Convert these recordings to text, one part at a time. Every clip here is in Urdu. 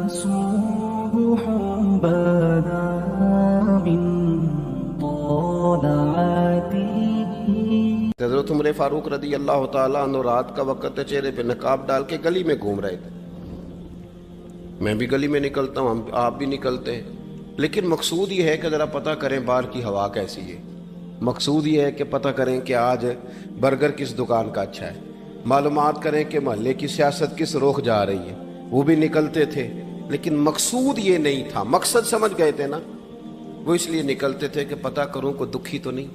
صبح بدا من طلعته. حضرت عمر فاروق رضی اللہ تعالیٰ عنہ رات کا وقت چہرے پہ نقاب ڈال کے گلی میں گھوم رہے تھے. میں بھی گلی میں نکلتا ہوں, آپ بھی نکلتے ہیں, لیکن مقصود یہ ہے کہ ذرا پتہ کریں باہر کی ہوا کیسی ہے. مقصود یہ ہے کہ پتہ کریں کہ آج برگر کس دکان کا اچھا ہے, معلومات کریں کہ محلے کی سیاست کس رخ جا رہی ہے. وہ بھی نکلتے تھے, لیکن مقصود یہ نہیں تھا. مقصد سمجھ گئے تھے نا, وہ اس لیے نکلتے تھے کہ پتہ کروں کوئی دکھی تو نہیں,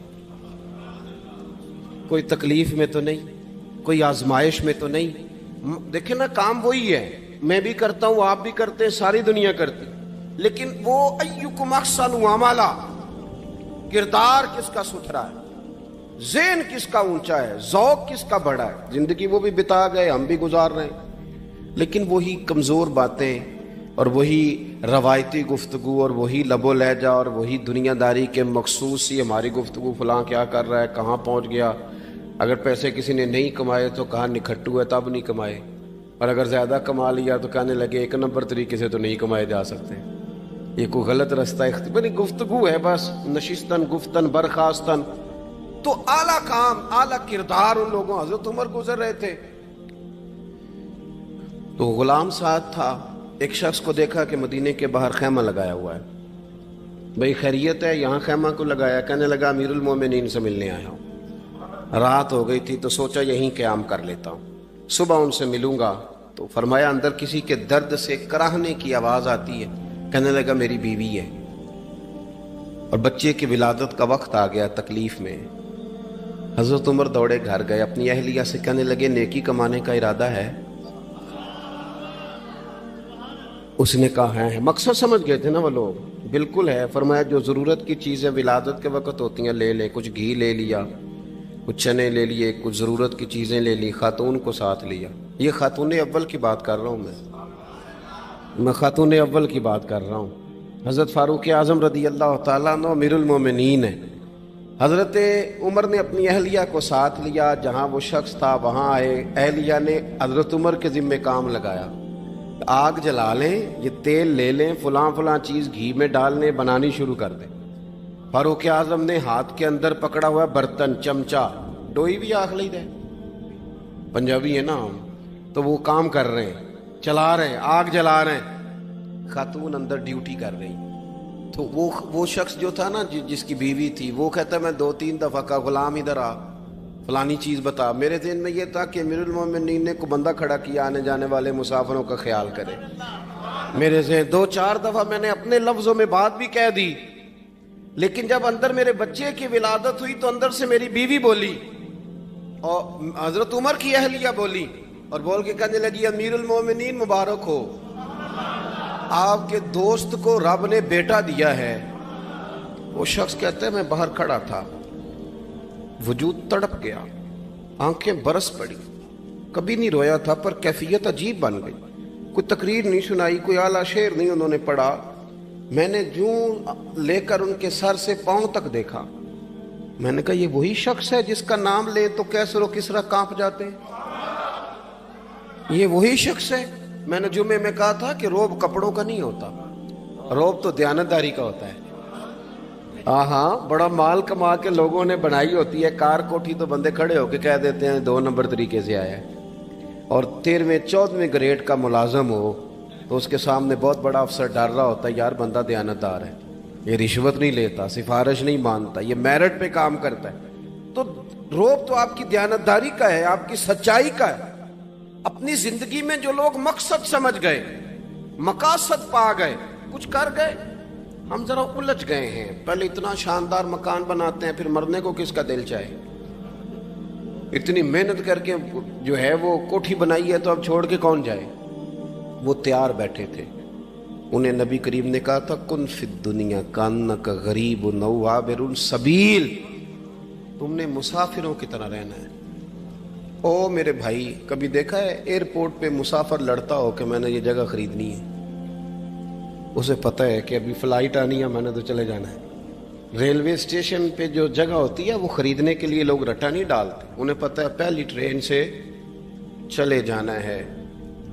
کوئی تکلیف میں تو نہیں, کوئی آزمائش میں تو نہیں. دیکھیں نا, کام وہی ہے, میں بھی کرتا ہوں, آپ بھی کرتے ہیں, ساری دنیا کرتی, لیکن وہ ایکم احسن عملا, کردار کس کا ستھرا ہے, ذہن کس کا اونچا ہے, ذوق کس کا بڑا ہے. زندگی وہ بھی بتا گئے, ہم بھی گزار رہے ہیں, لیکن وہی کمزور باتیں اور وہی روایتی گفتگو اور وہی لب و لہجہ اور وہی دنیا داری کے مخصوص سی ہماری گفتگو, فلاں کیا کر رہا ہے, کہاں پہنچ گیا. اگر پیسے کسی نے نہیں کمائے تو کہاں نکھٹو ہے تب نہیں کمائے, اور اگر زیادہ کما لیا تو کہنے لگے ایک نمبر طریقے سے تو نہیں کمائے جا سکتے, یہ کوئی غلط رستہ بنی گفتگو ہے. بس نشستن گفتن برخاستن. تو اعلیٰ کام, اعلیٰ کردار ان لوگوں, حضرت عمر گزر رہے تھے تو غلام ساتھ تھا. ایک شخص کو دیکھا کہ مدینے کے باہر خیمہ لگایا ہوا ہے. بھئی خیریت ہے, یہاں خیمہ کو لگایا؟ کہنے لگا امیر المومنین سے ملنے آیا ہوں, رات ہو گئی تھی تو سوچا یہیں قیام کر لیتا ہوں, صبح ان سے ملوں گا. تو فرمایا اندر کسی کے درد سے کراہنے کی آواز آتی ہے. کہنے لگا میری بیوی ہے اور بچے کی ولادت کا وقت آ گیا, تکلیف میں. حضرت عمر دوڑے گھر گئے, اپنی اہلیہ سے کہنے لگے نیکی کمانے کا ارادہ ہے؟ اس نے کہا ہے. مقصد سمجھ گئے تھے نا وہ لوگ, بالکل ہے. فرمایا جو ضرورت کی چیزیں ولادت کے وقت ہوتی ہیں لے لیں. کچھ گھی لے لیا, کچھ چنے لے لیے, کچھ ضرورت کی چیزیں لے لی, خاتون کو ساتھ لیا. یہ خاتون اول کی بات کر رہا ہوں, میں خاتون اول کی بات کر رہا ہوں. حضرت فاروق اعظم رضی اللہ تعالیٰ عنہ امیر المومنین ہیں. حضرت عمر نے اپنی اہلیہ کو ساتھ لیا, جہاں وہ شخص تھا وہاں آئے. اہلیہ نے حضرت عمر کے ذمہ کام لگایا, آگ جلا لیں, یہ تیل لے لیں, فلاں فلاں چیز گھی میں ڈال لیں, بنانی شروع کر دیں. فاروق اعظم نے ہاتھ کے اندر پکڑا ہوا برتن, چمچہ, ڈوئی بھی آخ لی دے, پنجابی ہے نا ہم, تو وہ کام کر رہے ہیں, چلا رہے ہیں, آگ جلا رہے ہیں. خاتون اندر ڈیوٹی کر رہی. تو وہ شخص جو تھا نا جس کی بیوی تھی, وہ کہتا ہے میں 2-3 دفعہ کا غلام ادھر آ, فلانی چیز بتا. میرے ذہن میں یہ تھا کہ امیر المومنین نے کو بندہ کھڑا کیا آنے جانے والے مسافروں کا خیال کرے. میرے ذہن 2-4 دفعہ میں نے اپنے لفظوں میں بات بھی کہہ دی, لیکن جب اندر میرے بچے کی ولادت ہوئی تو اندر سے میری بیوی بولی اور حضرت عمر کی اہلیہ بولی, اور بول کے کہنے لگی امیر المومنین مبارک ہو, آپ کے دوست کو رب نے بیٹا دیا ہے. وہ شخص کہتا ہے میں باہر کھڑا تھا, وجود تڑپ گیا, آنکھیں برس پڑی, کبھی نہیں رویا تھا پر کیفیت عجیب بن گئی. کوئی تقریر نہیں سنائی, کوئی اعلیٰ شعر نہیں انہوں نے پڑھا. میں نے جوں لے کر ان کے سر سے پاؤں تک دیکھا. میں نے کہا یہ وہی شخص ہے جس کا نام لے تو کیسر و کسرا کانپ جاتے ہیں, یہ وہی شخص ہے. میں نے جمعے میں کہا تھا کہ روب کپڑوں کا نہیں ہوتا, روب تو دیانتداری کا ہوتا ہے. ہاں, بڑا مال کما کے لوگوں نے بنائی ہوتی ہے, کار کوٹھی تو بندے کھڑے ہو کے کہہ دیتے ہیں 2 نمبر طریقے سے آیا ہے. اور 13ویں-14ویں گریڈ کا ملازم ہو تو اس کے سامنے بہت بڑا افسر ڈر رہا ہوتا ہے, یار بندہ دیانتدار ہے, یہ رشوت نہیں لیتا, سفارش نہیں مانتا, یہ میرٹ پہ کام کرتا ہے. تو روب تو آپ کی دیانتداری کا ہے, آپ کی سچائی کا ہے. اپنی زندگی میں جو لوگ مقصد سمجھ گئے, مقاصد پا گئے, کچھ کر گئے, ہم ذرا الجھ گئے ہیں. پہلے اتنا شاندار مکان بناتے ہیں, پھر مرنے کو کس کا دل چاہے. اتنی محنت کر کے جو ہے وہ کوٹھی بنائی ہے تو اب چھوڑ کے کون جائے. وہ تیار بیٹھے تھے, انہیں نبی کریم نے کہا تھا کن فی الدنیا کانک غریب نو عابر السبیل, تم نے مسافروں کی طرح رہنا ہے. او میرے بھائی, کبھی دیکھا ہے ایئرپورٹ پہ مسافر لڑتا ہو کہ میں نے یہ جگہ خریدنی ہے؟ اسے پتہ ہے کہ ابھی فلائٹ آنی ہے, میں نے تو چلے جانا ہے. ریلوے اسٹیشن پہ جو جگہ ہوتی ہے وہ خریدنے کے لیے لوگ رٹا نہیں ڈالتے, انہیں پتہ ہے پہلی ٹرین سے چلے جانا ہے,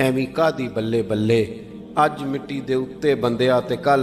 ਐਵੇਂ ਕਾਦੀ ਬੱਲੇ ਬੱਲੇ, ਅੱਜ ਮਿੱਟੀ ਦੇ ਉੱਤੇ ਬੰਦਿਆ ਤੇ ਕੱਲ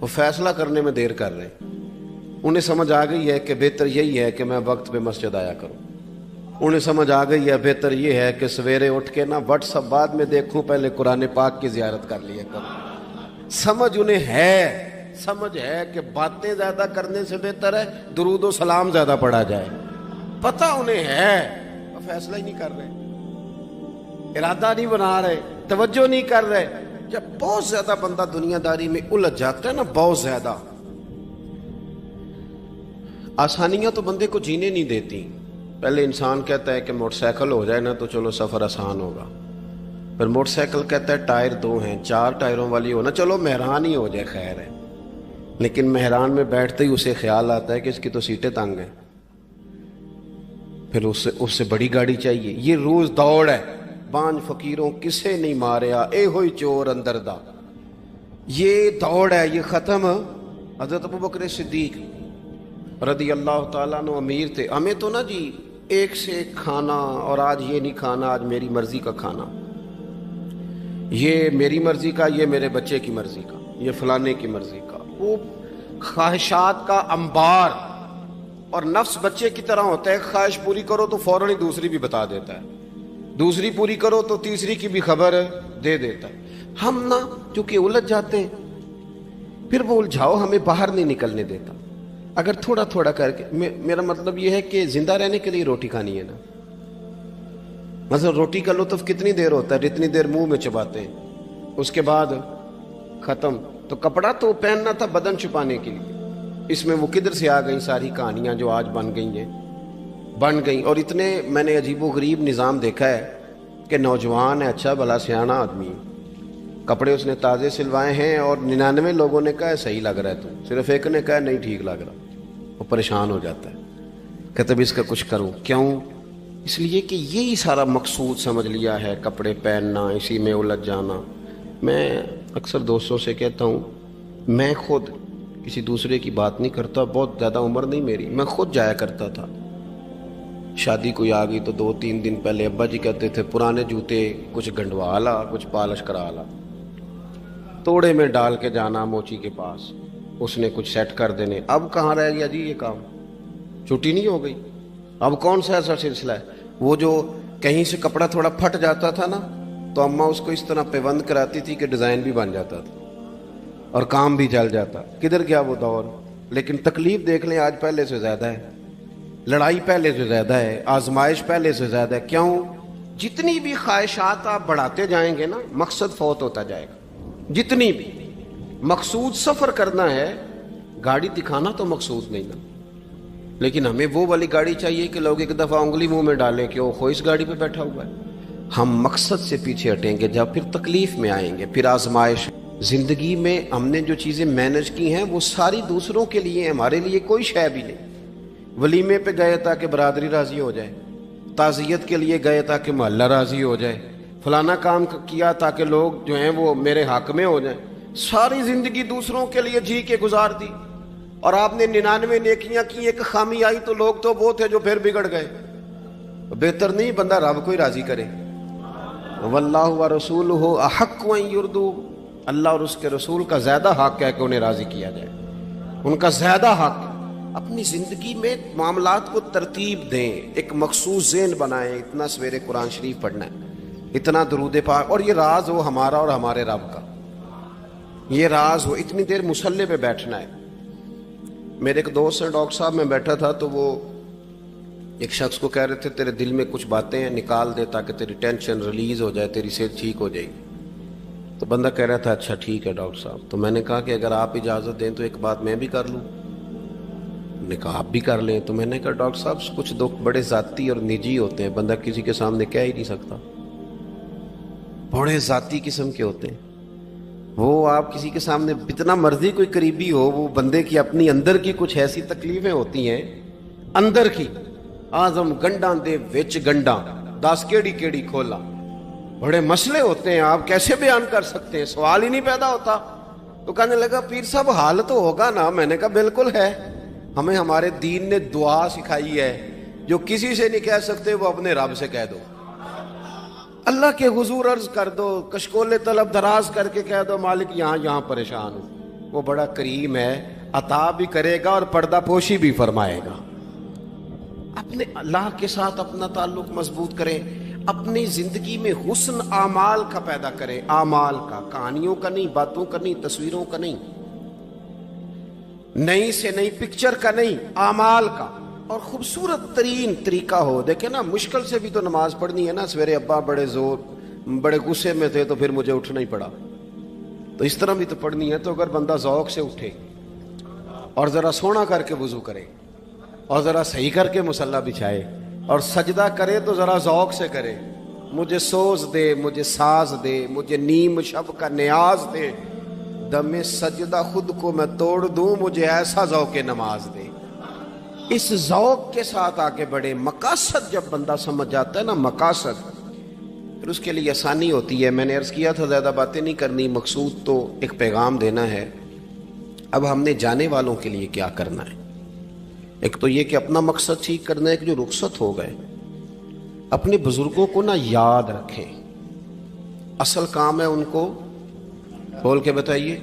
وہ فیصلہ کرنے میں دیر کر رہے ہیں، انہیں سمجھ آ گئی ہے کہ بہتر یہی ہے کہ میں وقت پہ مسجد آیا کروں، انہیں سمجھ آ گئی ہے بہتر یہ ہے کہ سویرے اٹھ کے واٹس ایپ بعد میں دیکھوں، پہلے قرآن پاک کی زیارت کر لیا کروں۔ سمجھ انہیں ہے، سمجھ ہے کہ باتیں زیادہ کرنے سے بہتر ہے درود و سلام زیادہ پڑھا جائے، پتہ انہیں ہے، وہ فیصلہ ہی نہیں کر رہے، ارادہ نہیں بنا رہے، توجہ نہیں کر رہے۔ جب بہت زیادہ بندہ دنیا داری میں الجھ جاتا ہے نا، بہت زیادہ، آسانیاں تو بندے کو جینے نہیں دیتی۔ پہلے انسان کہتا ہے کہ موٹر سائیکل ہو جائے نا تو چلو سفر آسان ہوگا، پھر موٹر سائیکل کہتا ہے ٹائر 2 ہیں، 4 ٹائروں والی ہونا، چلو مہران ہی ہو جائے خیر ہے، لیکن مہران میں بیٹھتے ہی اسے خیال آتا ہے کہ اس کی تو سیٹیں تنگ ہیں، پھر اس سے بڑی گاڑی چاہیے۔ یہ روز دوڑ ہے، بانج فقیروں کسے نہیں ماریا، اے ہوئی چور اندر دا، یہ دوڑ ہے، یہ ختم۔ حضرت ابوبکر صدیق رضی اللہ تعالیٰ عنہ امیر تھے، ہمیں تو نا جی ایک سے ایک کھانا، اور آج یہ نہیں کھانا، آج میری مرضی کا کھانا، یہ میری مرضی کا، یہ میرے بچے کی مرضی کا، یہ فلانے کی مرضی کا، وہ خواہشات کا انبار، اور نفس بچے کی طرح ہوتا ہے، خواہش پوری کرو تو فوراً ہی دوسری بھی بتا دیتا ہے، دوسری پوری کرو تو تیسری کی بھی خبر دے دیتا ہے۔ ہم نا چونکہ الجھ جاتے ہیں، پھر وہ الجھاؤ ہمیں باہر نہیں نکلنے دیتا۔ اگر تھوڑا تھوڑا کر کے، میرا مطلب یہ ہے کہ زندہ رہنے کے لیے روٹی کھانی ہے نا، مثلا روٹی کا لطف کتنی دیر ہوتا ہے، جتنی دیر منہ میں چباتے ہیں، اس کے بعد ختم۔ تو کپڑا تو پہننا تھا بدن چھپانے کے لیے، اس میں وہ کدھر سے آ گئی ساری کہانیاں جو آج بن گئیں۔ اور اتنے میں نے عجیب و غریب نظام دیکھا ہے کہ نوجوان ہے، اچھا بھلا سیاںا آدمی، کپڑے اس نے تازے سلوائے ہیں، اور 99 لوگوں نے کہا ہے صحیح لگ رہا ہے، تو صرف ایک نے کہا ہے نہیں ٹھیک لگ رہا، وہ پریشان ہو جاتا ہے، کہتا ہے اس کا کچھ کروں۔ کیوں؟ اس لیے کہ یہی سارا مقصود سمجھ لیا ہے، کپڑے پہننا، اسی میں الجھ جانا۔ میں اکثر دوستوں سے کہتا ہوں، میں خود کسی دوسرے کی بات نہیں کرتا، بہت زیادہ عمر نہیں میری، میں خود جایا کرتا تھا، شادی کوئی آ گئی تو 2-3 دن پہلے ابا جی کہتے تھے پرانے جوتے کچھ گنڈوا لا، کچھ پالش کرا لا، توڑے میں ڈال کے جانا موچی کے پاس، اس نے کچھ سیٹ کر دینے۔ اب کہاں رہ گیا جی یہ کام، چھٹی نہیں ہو گئی، اب کون سا ایسا سلسلہ ہے؟ وہ جو کہیں سے کپڑا تھوڑا پھٹ جاتا تھا نا تو اماں اس کو اس طرح پیوند کراتی تھی کہ ڈیزائن بھی بن جاتا تھا اور کام بھی چل جاتا۔ کدھر گیا وہ دور؟ لیکن تکلیف دیکھ لیں آج پہلے سے زیادہ ہے، لڑائی پہلے سے زیادہ ہے، آزمائش پہلے سے زیادہ ہے۔ کیوں؟ جتنی بھی خواہشات آپ بڑھاتے جائیں گے نا، مقصد فوت ہوتا جائے گا۔ جتنی بھی مقصود سفر کرنا ہے، گاڑی دکھانا تو مقصود نہیں نا، لیکن ہمیں وہ والی گاڑی چاہیے کہ لوگ ایک دفعہ انگلی منہ میں ڈالیں کہ وہ اس گاڑی پہ بیٹھا ہوا ہے۔ ہم مقصد سے پیچھے ہٹیں گے جب پھر تکلیف میں آئیں گے، پھر آزمائش۔ زندگی میں ہم نے جو چیزیں مینج کی ہیں وہ ساری دوسروں کے لیے، ہمارے لیے کوئی شے بھی نہیں۔ ولیمے پہ گئے تاکہ برادری راضی ہو جائے، تعزیت کے لیے گئے تاکہ محلہ راضی ہو جائے، فلانا کام کیا تاکہ لوگ جو ہیں وہ میرے حق میں ہو جائیں۔ ساری زندگی دوسروں کے لیے جی کے گزار دی، اور آپ نے 99 نیکیاں کی، ایک خامی آئی تو لوگ تو وہ تھے جو پھر بگڑ گئے۔ بہتر نہیں بندہ رب کو ہی راضی کرے۔ واللہ ورسولہ احق ان یرضوا، اللہ اور اس کے رسول کا زیادہ حق ہے کہ انہیں راضی کیا جائے، ان کا زیادہ حق۔ اپنی زندگی میں معاملات کو ترتیب دیں، ایک مخصوص ذہن بنائیں، اتنا سویرے قرآن شریف پڑھنا ہے، اتنا درود پاک، اور یہ راز ہو ہمارا اور ہمارے رب کا، یہ راز ہو، اتنی دیر مصلی پہ بیٹھنا ہے۔ میرے ایک دوست ہیں ڈاکٹر صاحب، میں بیٹھا تھا تو وہ ایک شخص کو کہہ رہے تھے تیرے دل میں کچھ باتیں ہیں نکال دے تاکہ تیری ٹینشن ریلیز ہو جائے، تیری صحت ٹھیک ہو جائے گی۔ تو بندہ کہہ رہا تھا اچھا ٹھیک ہے ڈاکٹر صاحب۔ تو میں نے کہا کہ اگر آپ اجازت دیں تو ایک بات میں بھی کر لوں؟ نے کہا آپ بھی کر لیں۔ تو میں نے کہا ڈاکٹر صاحب کچھ دکھ بڑے ذاتی اور نجی ہوتے ہیں، بندہ کسی کے سامنے کہہ ہی نہیں سکتا، بڑے ذاتی قسم کے ہوتے ہیں وہ، آپ کسی کے سامنے اتنا مرضی کوئی قریبی ہو، وہ بندے کی اپنی اندر کی کچھ ایسی تکلیفیں ہوتی ہیں اندر کی، آزم گنڈاں دے وچ گنڈاں 10 کیڑی کھولا، بڑے مسئلے ہوتے ہیں، آپ کیسے بیان کر سکتے ہیں، سوال ہی نہیں پیدا ہوتا۔ تو کہنے لگا پیر صاحب حال تو ہوگا نا؟ میں نے کہا بالکل ہے، ہمیں ہمارے دین نے دعا سکھائی ہے، جو کسی سے نہیں کہہ سکتے وہ اپنے رب سے کہہ دو۔ اللہ کے حضور عرض کر دو، کشکول طلب دراز کر کے کہہ دو مالک یہاں پریشان ہوں، وہ بڑا کریم ہے، عطا بھی کرے گا اور پردہ پوشی بھی فرمائے گا۔ اپنے اللہ کے ساتھ اپنا تعلق مضبوط کریں، اپنی زندگی میں حسن اعمال کا پیدا کریں، اعمال کا، کہانیوں کا نہیں، باتوں کا نہیں، تصویروں کا نہیں، نئی سے نئی پکچر کا نہیں، اعمال کا، اور خوبصورت ترین طریقہ ہو۔ دیکھیں نا، مشکل سے بھی تو نماز پڑھنی ہے نا، سویرے ابا بڑے غصے میں تھے تو پھر مجھے اٹھنا ہی پڑا، تو اس طرح بھی تو پڑھنی ہے۔ تو اگر بندہ ذوق سے اٹھے اور ذرا سونا کر کے وضو کرے اور ذرا صحیح کر کے مصلی بچھائے اور سجدہ کرے تو ذرا ذوق سے کرے، مجھے سوز دے، مجھے ساز دے، مجھے نیم شب کا نیاز دے، دم سجدہ خود کو میں توڑ دوں، مجھے ایسا ذوق نماز دے۔ اس ذوق کے ساتھ آگے بڑھے۔ مقاصد جب بندہ سمجھ جاتا ہے نا، مقاصد، پھر اس کے لیے آسانی ہوتی ہے۔ میں نے عرض کیا تھا زیادہ باتیں نہیں کرنی، مقصود تو ایک پیغام دینا ہے۔ اب ہم نے جانے والوں کے لیے کیا کرنا ہے؟ ایک تو یہ کہ اپنا مقصد ٹھیک کرنا ہے کہ جو رخصت ہو گئے اپنے بزرگوں کو نہ یاد رکھیں، اصل کام ہے ان کو بول کے بتائیے۔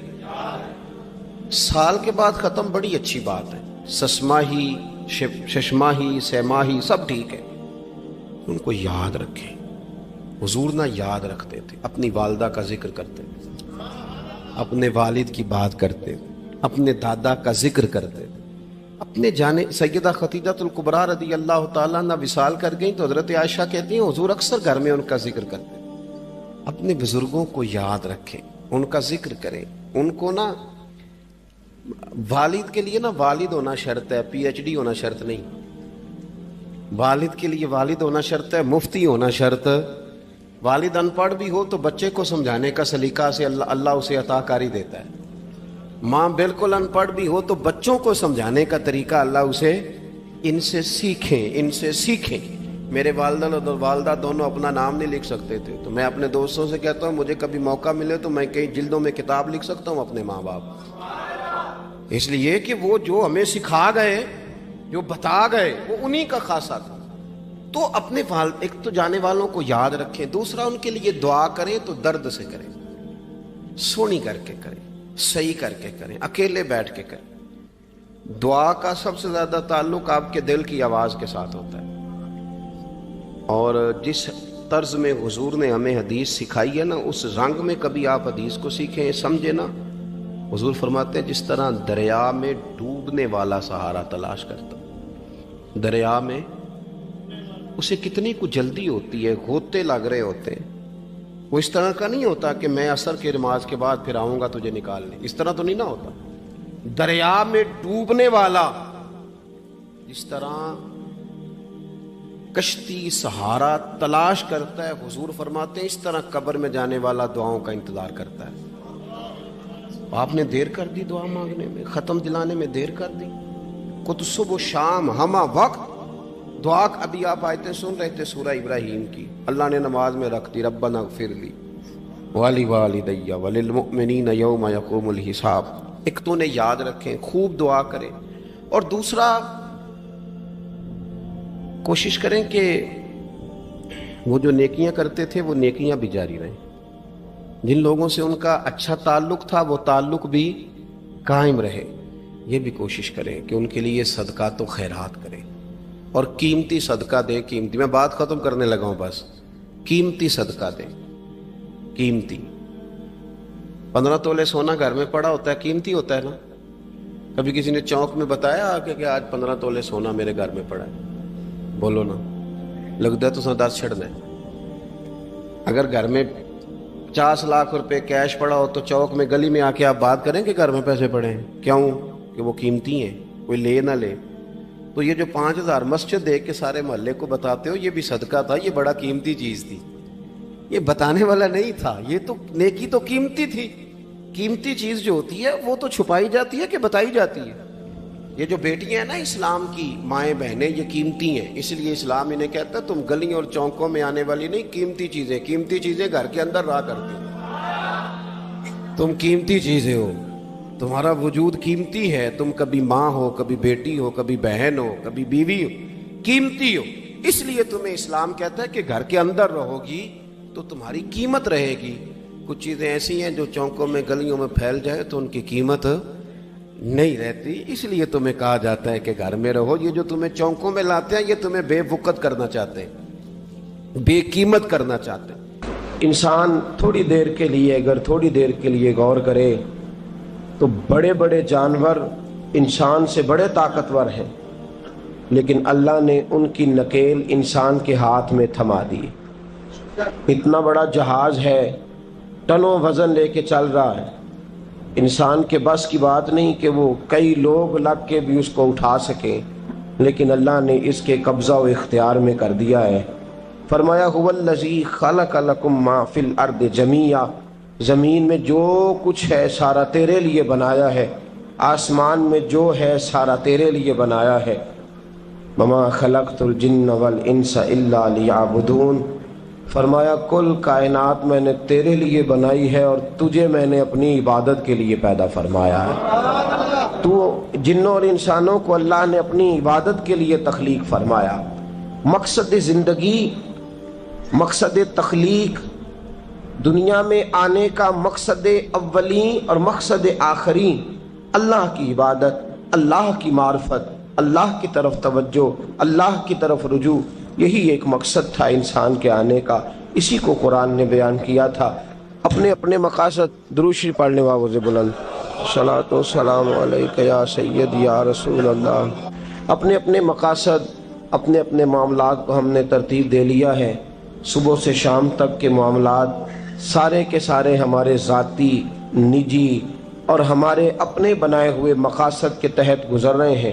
سال کے بعد ختم بڑی اچھی بات ہے، سسماہی ششماہی سیماہی سب ٹھیک ہے، ان کو یاد رکھیں۔ حضور نہ یاد رکھتے تھے، اپنی والدہ کا ذکر کرتے تھے، اپنے والد کی بات کرتے تھے، اپنے دادا کا ذکر کرتے تھے، اپنے جانے سیدہ خدیجہ الکبریٰ رضی اللہ تعالیٰ عنہ وصال کر گئیں تو حضرت عائشہ کہتی ہیں حضور اکثر گھر میں ان کا ذکر کرتے ہیں۔ اپنے بزرگوں کو یاد رکھیں، ان کا ذکر کریں، ان کو نا، والد کے لیے نا والد ہونا شرط ہے، پی ایچ ڈی ہونا شرط نہیں۔ والد کے لیے والد ہونا شرط ہے، مفتی ہونا شرط۔ والد ان پڑھ بھی ہو تو بچے کو سمجھانے کا سلیقہ سے اللہ اسے عطا کاری دیتا ہے۔ ماں بالکل ان پڑھ بھی ہو تو بچوں کو سمجھانے کا طریقہ اللہ اسے، ان سے سیکھیں۔ میرے والدہ اور والدہ دونوں اپنا نام نہیں لکھ سکتے تھے، تو میں اپنے دوستوں سے کہتا ہوں مجھے کبھی موقع ملے تو میں کئی جلدوں میں کتاب لکھ سکتا ہوں اپنے ماں باپ، اس لیے کہ وہ جو ہمیں سکھا گئے، جو بتا گئے، وہ انہی کا خاصہ تھا۔ تو اپنے ایک تو جانے والوں کو یاد رکھیں، دوسرا ان کے لیے دعا کریں تو درد سے کریں، سونی کر کے کریں، صحیح کر کے کریں، اکیلے بیٹھ کے کریں۔ دعا کا سب سے زیادہ تعلق آپ کے دل کی آواز کے ساتھ ہوتا ہے، اور جس طرز میں حضور نے ہمیں حدیث سکھائی ہے نا، اس رنگ میں کبھی آپ حدیث کو سیکھیں، سمجھیں نا۔ حضور فرماتے ہیں جس طرح دریا میں ڈوبنے والا سہارا تلاش کرتا، دریا میں اسے کتنی کو جلدی ہوتی ہے، غوطے لگ رہے ہوتے ہیں، وہ اس طرح کا نہیں ہوتا کہ میں عصر کی نماز کے بعد پھر آؤں گا تجھے نکالنے، اس طرح تو نہیں نہ ہوتا۔ دریا میں ڈوبنے والا جس طرح کشتی سہارا تلاش کرتا ہے، حضور فرماتے ہیں اس طرح قبر میں جانے والا دعاؤں کا انتظار کرتا ہے۔ آپ نے دیر کر دی دعا مانگنے میں، ختم دلانے میں دیر کر دی، کت صبح و شام ہمہ وقت دعا۔ ابھی آپ آیتیں سن رہے تھے سورہ ابراہیم کی، اللہ نے نماز میں رکھ دی، ربنا اغفر لی وَلِوَالِدَيَّ وَلِلْمُؤْمِنِينَ يَوْمَ يَقُومُ الْحِسَابُ۔ ایک تو انہیں یاد رکھیں، خوب دعا کریں، اور دوسرا کوشش کریں کہ وہ جو نیکیاں کرتے تھے وہ نیکیاں بھی جاری رہیں، جن لوگوں سے ان کا اچھا تعلق تھا وہ تعلق بھی قائم رہے۔ یہ بھی کوشش کریں کہ ان کے لیے صدقات و خیرات کریں، اور قیمتی صدقہ دیں۔ قیمتی، میں بات ختم کرنے لگا ہوں، بس قیمتی صدقہ دیں، قیمتی۔ 15 تولے سونا گھر میں پڑا ہوتا ہے، قیمتی ہوتا ہے نا۔ کبھی کسی نے چوک میں بتایا کہ آج 15 تولے سونا میرے گھر میں پڑا ہے؟ بولو نا، لگتا ہے تو 10 چھڑنا ہے۔ اگر گھر میں 50 لاکھ روپے کیش پڑا ہو تو چوک میں گلی میں آ کے آپ بات کریں کہ گھر میں پیسے پڑے ہیں، کیوں؟ کہ وہ قیمتی ہیں، کوئی لے نہ لے۔ تو یہ جو 5000 مسجد دے کے سارے محلے کو بتاتے ہو یہ بھی صدقہ تھا، یہ بڑا قیمتی چیز تھی، یہ بتانے والا نہیں تھا، یہ تو نیکی تو قیمتی تھی۔ قیمتی چیز جو ہوتی ہے وہ تو چھپائی جاتی ہے کہ بتائی جاتی ہے۔ یہ جو بیٹیاں ہیں نا اسلام کی مائیں بہنیں، یہ قیمتی ہیں، اس لیے اسلام انہیں کہتا ہے تم گلیوں اور چوکوں میں آنے والی نہیں، قیمتی چیزیں گھر کے اندر رہا کرتی، تم قیمتی چیزیں ہو، تمہارا وجود قیمتی ہے، تم کبھی ماں ہو، کبھی بیٹی ہو، کبھی بہن ہو، کبھی بیوی ہو، قیمتی ہو، اس لیے تمہیں اسلام کہتا ہے کہ گھر کے اندر رہو گی تو تمہاری قیمت رہے گی. کچھ چیزیں ایسی ہیں جو چوکوں میں گلیوں میں پھیل جائے تو ان کی قیمت نہیں رہتی. اس لیے تمہیں کہا جاتا ہے کہ گھر میں رہو. یہ جو تمہیں چوکوں میں لاتے ہیں یہ تمہیں بے وقت کرنا چاہتے ہیں, بے قیمت کرنا چاہتے ہیں. انسان تھوڑی دیر کے لیے اگر تھوڑی دیر کے لیے غور کرے تو بڑے بڑے جانور انسان سے بڑے طاقتور ہیں, لیکن اللہ نے ان کی نکیل انسان کے ہاتھ میں تھما دی. اتنا بڑا جہاز ہے, ٹنوں وزن لے کے چل رہا ہے, انسان کے بس کی بات نہیں کہ وہ کئی لوگ لگ کے بھی اس کو اٹھا سکیں, لیکن اللہ نے اس کے قبضہ و اختیار میں کر دیا ہے. فرمایا هو الذی خلق لکم ما فی الارض جمیعا, زمین میں جو کچھ ہے سارا تیرے لیے بنایا ہے, آسمان میں جو ہے سارا تیرے لیے بنایا ہے. وما خلقت الجن والانس الا لیعبدون, فرمایا کل کائنات میں نے تیرے لیے بنائی ہے اور تجھے میں نے اپنی عبادت کے لیے پیدا فرمایا ہے. تو جنوں اور انسانوں کو اللہ نے اپنی عبادت کے لیے تخلیق فرمایا. مقصد زندگی, مقصد تخلیق, دنیا میں آنے کا مقصد اولین اور مقصد آخرین اللہ کی عبادت, اللہ کی معرفت, اللہ کی طرف توجہ, اللہ کی طرف رجوع. یہی ایک مقصد تھا انسان کے آنے کا. اسی کو قرآن نے بیان کیا تھا. اپنے اپنے مقاصد. درود شریف پڑھنے واؤز بلند صلاۃ و سلام علیک یا سید یا رسول اللہ. اپنے اپنے مقاصد, اپنے اپنے معاملات کو ہم نے ترتیب دے لیا ہے. صبح سے شام تک کے معاملات سارے کے سارے ہمارے ذاتی, نجی اور ہمارے اپنے بنائے ہوئے مقاصد کے تحت گزر رہے ہیں.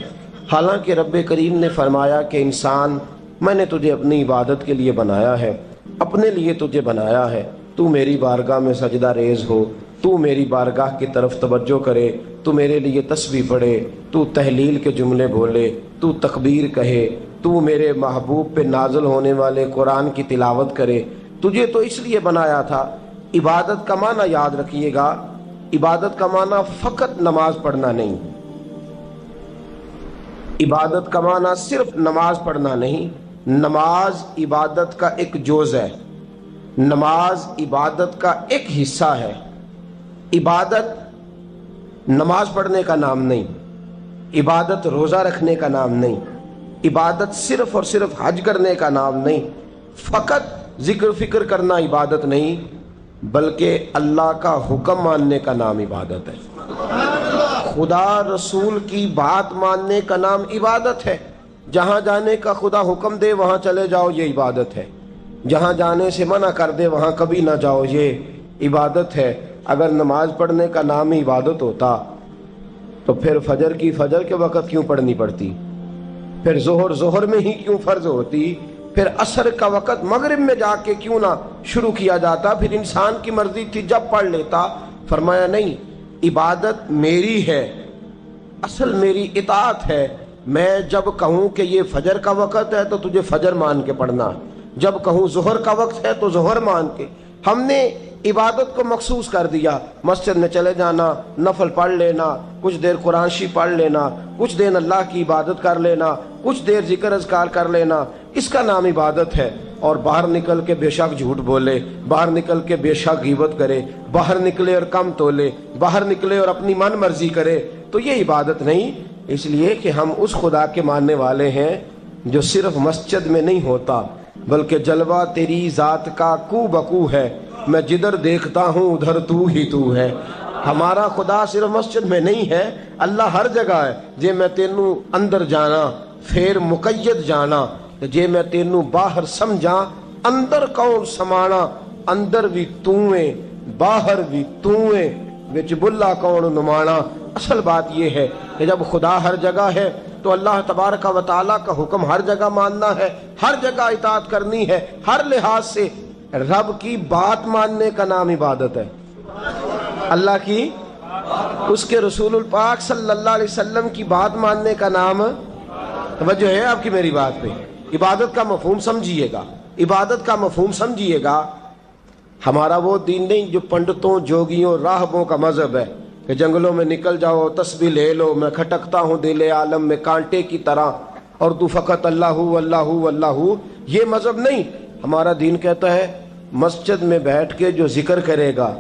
حالانکہ رب کریم نے فرمایا کہ انسان میں نے تجھے اپنی عبادت کے لیے بنایا ہے, اپنے لیے تجھے بنایا ہے. تو میری بارگاہ میں سجدہ ریز ہو, تو میری بارگاہ کی طرف توجہ کرے, تو میرے لیے تسبیح پڑھے, تو تحلیل کے جملے بولے, تو تکبیر کہے, تو میرے محبوب پہ نازل ہونے والے قرآن کی تلاوت کرے. تجھے تو اس لیے بنایا تھا. عبادت کا معنی یاد رکھیے گا, عبادت کا معنی فقط نماز پڑھنا نہیں, عبادت کا معنی صرف نماز پڑھنا نہیں. نماز عبادت کا ایک جز ہے, نماز عبادت کا ایک حصہ ہے. عبادت نماز پڑھنے کا نام نہیں, عبادت روزہ رکھنے کا نام نہیں, عبادت صرف اور صرف حج کرنے کا نام نہیں, فقط ذکر فکر کرنا عبادت نہیں, بلکہ اللہ کا حکم ماننے کا نام عبادت ہے. خدا رسول کی بات ماننے کا نام عبادت ہے. جہاں جانے کا خدا حکم دے وہاں چلے جاؤ, یہ عبادت ہے. جہاں جانے سے منع کر دے وہاں کبھی نہ جاؤ, یہ عبادت ہے. اگر نماز پڑھنے کا نام ہی عبادت ہوتا تو پھر فجر کی فجر کے وقت کیوں پڑھنی پڑتی, پھر ظہر میں ہی کیوں فرض ہوتی, پھر عصر کا وقت مغرب میں جا کے کیوں نہ شروع کیا جاتا, پھر انسان کی مرضی تھی جب پڑھ لیتا. فرمایا نہیں, عبادت میری ہے, اصل میری اطاعت ہے. میں جب کہوں کہ یہ فجر کا وقت ہے تو تجھے فجر مان کے پڑھنا, جب کہوں ظہر کا وقت ہے تو ظہر مان کے. ہم نے عبادت کو مخصوص کر دیا. مسجد میں چلے جانا, نفل پڑھ لینا, کچھ دیر قرآن شریف پڑھ لینا, کچھ دیر اللہ کی عبادت کر لینا, کچھ دیر ذکر اذکار کر لینا, اس کا نام عبادت ہے. اور باہر نکل کے بے شک جھوٹ بولے, باہر نکل کے بے شک غیبت کرے, باہر نکلے اور کم تولے, باہر نکلے اور اپنی من مرضی کرے, تو یہ عبادت نہیں. اس لیے کہ ہم اس خدا کے ماننے والے ہیں جو صرف مسجد میں نہیں ہوتا بلکہ جلوہ تیری ذات کا کو بکو ہے. میں جدھر دیکھتا ہوں ادھر تو ہی تو ہے. ہمارا خدا صرف مسجد میں نہیں ہے, اللہ ہر جگہ ہے. جے میں تینوں اندر جانا پھر مقید جانا, جے میں تینوں باہر سمجھا اندر کون سمانا. اندر بھی تویں باہر بھی تویں, وچ بلا کون نمانا. اصل بات یہ ہے کہ جب خدا ہر جگہ ہے تو اللہ تبارک و تعالیٰ کا حکم ہر جگہ ماننا ہے, ہر جگہ اطاعت کرنی ہے, ہر لحاظ سے. رب کی بات ماننے کا نام عبادت ہے. اللہ کی, اس کے رسول الپاک صلی اللہ علیہ وسلم کی بات ماننے کا نام, توجہ ہے آپ کی میری بات پہ, عبادت کا مفہوم سمجھیے گا, عبادت کا مفہوم سمجھیے گا. ہمارا وہ دین نہیں جو پنڈتوں جوگیوں راہبوں کا مذہب ہے کہ جنگلوں میں نکل جاؤ تسبیح لے لو, میں کھٹکتا ہوں دل عالم میں کانٹے کی طرح اور تو فقط اللہ اللہ اللہ. یہ مذہب نہیں. ہمارا دین کہتا ہے مسجد میں بیٹھ کے جو ذکر کرے گا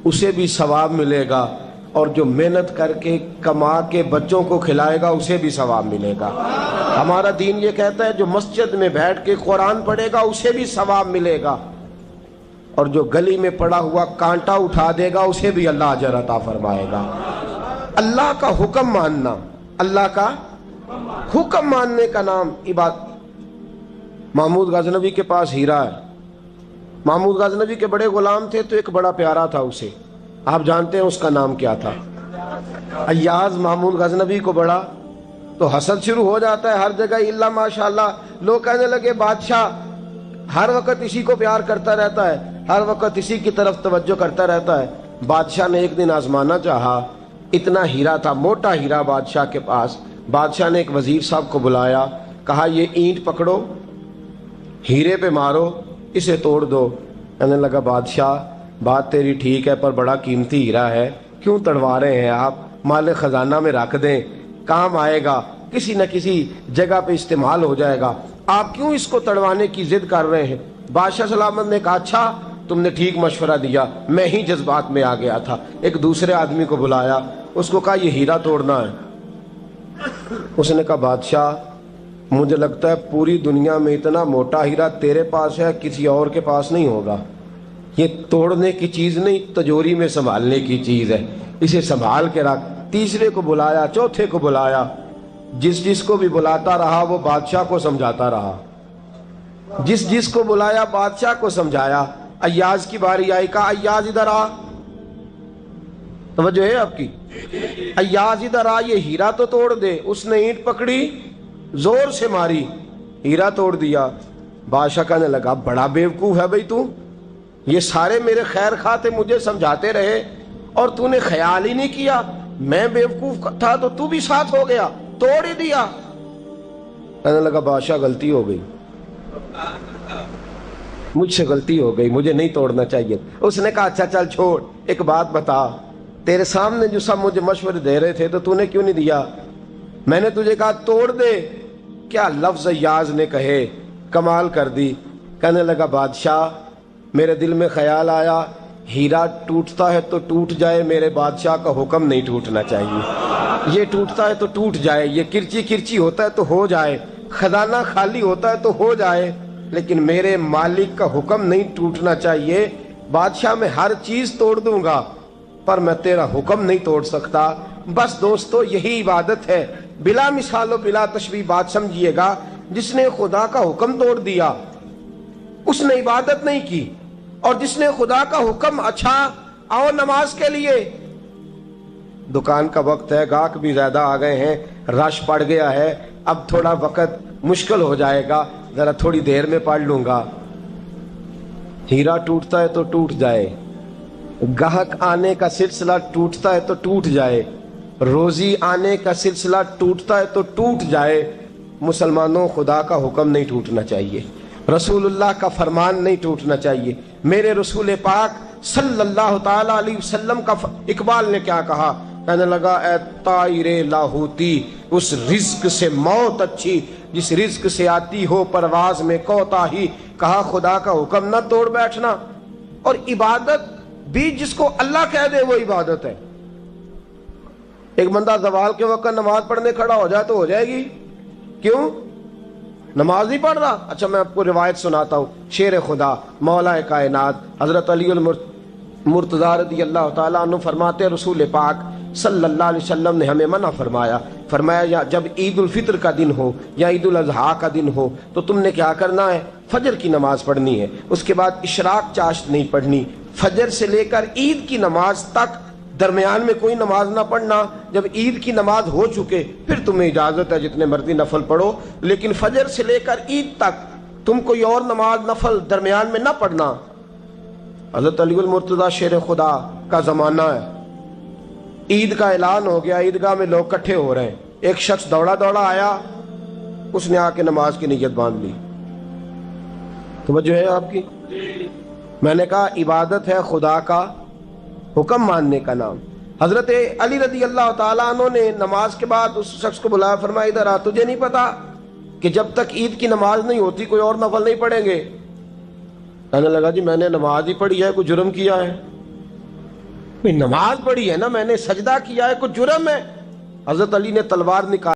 اسے بھی ثواب ملے گا، اور جو محنت کر کے کما کے بچوں کو کھلائے گا اسے بھی ثواب ملے گا۔ ہمارا دین یہ کہتا ہے جو مسجد میں بیٹھ کے قرآن پڑھے گا اسے بھی ثواب ملے گا، اور جو گلی میں پڑا ہوا کانٹا اٹھا دے گا اسے بھی اللہ اجر عطا فرمائے گا۔ اللہ کا حکم ماننا، اللہ کا حکم ماننے کا نام عبادت۔ محمود غزنوی کے پاس ہیرا ہے۔ محمود غزنوی کے بڑے غلام تھے تو ایک بڑا پیارا تھا اسے، آپ جانتے ہیں اس کا نام کیا تھا؟ ایاز محمود غزنوی کو بڑا تو حسد شروع ہو جاتا ہے ہر جگہ، الا ماشاءاللہ لوگ کہنے لگے بادشاہ ہر وقت اسی کو پیار کرتا رہتا ہے، ہر وقت اسی کی طرف توجہ کرتا رہتا ہے۔ بادشاہ نے ایک دن آزمانا چاہا، اتنا ہیرا تھا، موٹا ہیرا بادشاہ کے پاس۔ بادشاہ نے ایک وزیر صاحب کو بلایا، کہا یہ اینٹ پکڑو، ہیرے پہ مارو، اسے توڑ دو۔ کہنے لگا بادشاہ بات تیری ٹھیک ہے پر بڑا قیمتی ہیرا ہے، کیوں تڑوا رہے ہیں آپ؟ مال خزانہ میں رکھ دیں، کام آئے گا، کسی نہ کسی جگہ پہ استعمال ہو جائے گا، آپ کیوں اس کو تڑوانے کی ضد کر رہے ہیں؟ بادشاہ سلامت نے کہا اچھا تم نے ٹھیک مشورہ دیا، میں ہی جذبات میں آ گیا تھا۔ ایک دوسرے آدمی کو بلایا، اس کو کہا یہ ہیرا توڑنا ہے۔ اس نے کہا بادشاہ مجھے لگتا ہے پوری دنیا میں اتنا موٹا ہیرا تیرے پاس ہے، کسی اور کے پاس نہیں ہوگا، یہ توڑنے کی چیز نہیں تجوری میں سنبھالنے کی چیز ہے، اسے سنبھال کے رکھ۔ تیسرے کو بلایا، چوتھے کو بلایا، جس کو بھی بلاتا رہا وہ بادشاہ کو سمجھاتا رہا، جس کو بلایا بادشاہ کو سمجھایا۔ ایاز کی باری آئی، کہا ایاز ادھر آ، توجہ ہے آپ کی؟ ایاز ادھر آ، یہ ہیرا تو توڑ دے۔ اس نے اینٹ پکڑی، زور سے ماری، ہیرا توڑ دیا۔ بادشاہ کہنے لگا بڑا بیوقوف ہے بھئی تو، یہ سارے میرے خیر خواہ تھے، مجھے سمجھاتے رہے اور تو نے خیال ہی نہیں کیا، میں بیوقوف تھا تو بھی ساتھ ہو گیا، توڑ ہی دیا۔ کہنے لگا بادشاہ غلطی ہو گئی، مجھ سے غلطی ہو گئی، مجھے نہیں توڑنا چاہیے۔ اس نے کہا اچھا چل چھوڑ، ایک بات بتا، تیرے سامنے جو سب مجھے مشورے دے رہے تھے تو نے کیوں نہیں دیا؟ میں نے تجھے کہا توڑ دے، کیا لفظ ایاز نے کہے، کمال کر دی۔ کہنے لگا بادشاہ میرے دل میں خیال آیا ہیرا ٹوٹتا ہے تو ٹوٹ جائے، میرے بادشاہ کا حکم نہیں ٹوٹنا چاہیے، یہ ٹوٹتا ہے تو ٹوٹ جائے، یہ کرچی کرچی ہوتا ہے تو ہو جائے، خزانہ خالی ہوتا ہے تو ہو جائے، لیکن میرے مالک کا حکم نہیں ٹوٹنا چاہیے۔ بادشاہ میں ہر چیز توڑ دوں گا پر میں تیرا حکم نہیں توڑ سکتا۔ بس دوستو یہی عبادت ہے، بلا مثال و بلا تشبیہ بات سمجھیے گا۔ جس نے خدا کا حکم توڑ دیا اس نے عبادت نہیں کی، اور جس نے خدا کا حکم اچھا آؤ نماز کے لیے، دکان کا وقت ہے، گاہک بھی زیادہ آ گئے ہیں، رش پڑ گیا ہے، اب تھوڑا وقت مشکل ہو جائے گا، ذرا تھوڑی دیر میں پڑھ لوں گا۔ ہیرا ٹوٹتا ہے تو ٹوٹ جائے، گاہک آنے کا سلسلہ ٹوٹتا ہے تو ٹوٹ جائے، روزی آنے کا سلسلہ ٹوٹتا ہے تو ٹوٹ جائے۔ مسلمانوں خدا کا حکم نہیں ٹوٹنا چاہیے، رسول اللہ کا فرمان نہیں ٹوٹنا چاہیے۔ میرے رسول پاک صلی اللہ تعالی علیہ وسلم کا اقبال نے کیا کہا؟ کہنے لگا اے طائر لاہوتی، اس رزق سے موت اچھی جس رزق سے آتی ہو پرواز میں کوتاہی۔ کہا خدا کا حکم نہ توڑ بیٹھنا، اور عبادت بھی جس کو اللہ کہہ دے وہ عبادت ہے۔ ایک بندہ زوال کے وقت نماز پڑھنے کھڑا ہو جائے تو ہو جائے گی، کیوں؟ نماز نہیں پڑھ رہا۔ اچھا میں آپ کو روایت سناتا ہوں، شیر خدا مولا کائنات حضرت علی المرتضی رضی اللہ تعالیٰ عنہ فرماتے رسول پاک صلی اللہ علیہ وسلم نے ہمیں منع فرمایا جب عید الفطر کا دن ہو یا عید الاضحیٰ کا دن ہو تو تم نے کیا کرنا ہے؟ فجر کی نماز پڑھنی ہے، اس کے بعد اشراق چاشت نہیں پڑھنی، فجر سے لے کر عید کی نماز تک درمیان میں کوئی نماز نہ پڑھنا۔ جب عید کی نماز ہو چکے پھر تمہیں اجازت ہے جتنے مرضی نفل پڑھو، لیکن فجر سے لے کر عید تک تم کوئی اور نماز نفل درمیان میں نہ پڑھنا۔ حضرت علی المرتضی شیر خدا کا زمانہ ہے، عید کا اعلان ہو گیا، عیدگاہ میں لوگ کٹھے ہو رہے ہیں، ایک شخص دوڑا دوڑا آیا، اس نے آ کے نماز کی نیت باندھ لی۔ توجہ ہے آپ کی؟ میں نے کہا عبادت ہے خدا کا حکم ماننے کا نام۔ حضرت علی رضی اللہ تعالیٰ عنہ نے نماز کے بعد اس شخص کو بلایا، فرمایا ادھر آ، تجھے نہیں پتا کہ جب تک عید کی نماز نہیں ہوتی کوئی اور نفل نہیں پڑھیں گے؟ کہنے لگا جی میں نے نماز ہی پڑھی ہے، کوئی جرم کیا ہے؟ نماز پڑھی ہے نا، میں نے سجدہ کیا ہے، کوئی جرم ہے؟ حضرت علی نے تلوار نکالی